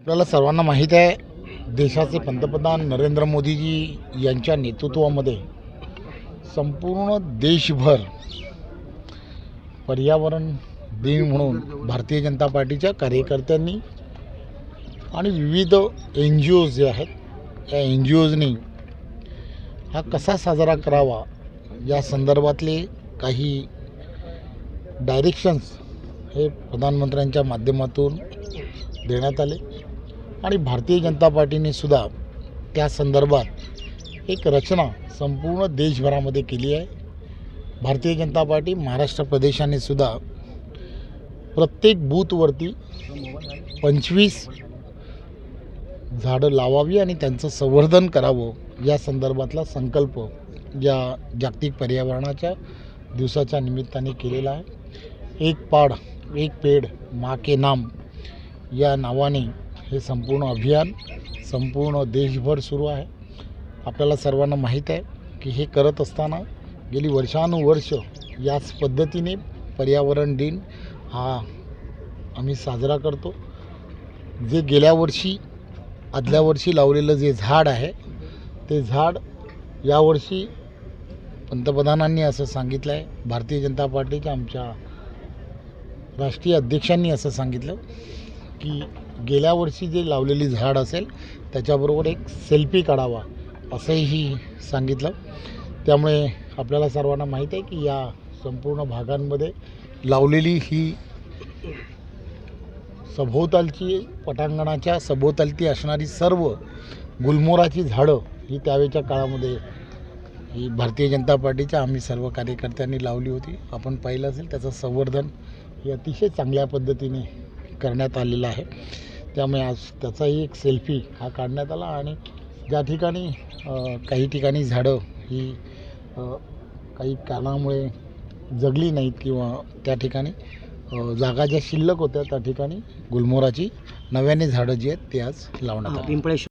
आपल्याला सर्वांना माहीत आहे, देशाचे पंतप्रधान नरेंद्र मोदीजी यांच्या नेतृत्वामध्ये संपूर्ण देशभर पर्यावरण दिन म्हणून भारतीय जनता पार्टीच्या कार्यकर्त्यांनी आणि विविध NGOज जे आहेत या NGOजनी हा कसा साजरा करावा या संदर्भातले काही डायरेक्शन्स हे प्रधानमंत्र्यांच्या माध्यमातून देण्यात आले आणि भारतीय जनता पार्टीने सुद्धा त्या संदर्भात एक रचना संपूर्ण देशभरामध्ये केली आहे। भारतीय जनता पार्टी महाराष्ट्र प्रदेशाने सुद्धा प्रत्येक बूथवरती 25 झाडं लावावी आणि त्यांचं संवर्धन करावं या संदर्भातला संकल्प या जागतिक पर्यावरणाच्या दिवसाच्या निमित्ताने केलेला आहे। एक पाड एक पेड माँ के नाम या नावाने हे संपूर्ण अभियान संपूर्ण देशभर सुरू आहे। आपल्याला सर्वांना माहीत आहे की हे करत असताना गेली वर्षानुवर्ष याच पद्धतीने पर्यावरण दिन हा आम्ही साजरा करतो। जे गेल्या वर्षी आदल्या वर्षी लावलेलं जे झाड आहे ते झाड यावर्षी पंतप्रधानांनी असं सांगितलं आहे, भारतीय जनता पार्टीच्या आमच्या राष्ट्रीय अध्यक्षांनी असं सांगितलं की गेल्या वर्षी जे लावलेली झाड असेल त्याच्याबरोबर एक सेल्फी काढावा असंही सांगितलं। त्यामुळे आपल्याला सर्वांना माहीत आहे की या संपूर्ण भागांमध्ये लावलेली ही सभोवतालची पटांगणाच्या सभोवतालती असणारी सर्व गुलमोहराची झाडं ही त्यावेळच्या काळामध्ये ही भारतीय जनता पार्टीच्या आम्ही सर्व कार्यकर्त्यांनी लावली होती। आपण पाहिलं असेल त्याचं संवर्धन हे अतिशय चांगल्या पद्धतीने करण्यात आलेलं आहे। त्यामुळे आज त्याचाही एक सेल्फी हा काढण्यात आला आणि ज्या ठिकाणी काही ठिकाणी झाडं ही काही कारणामुळे जगली नाहीत किंवा त्या ठिकाणी जागा ज्या शिल्लक होत्या त्या ठिकाणी गुलमोहराची नव्याने झाडं जी आहेत ते आज लावण्यात आली।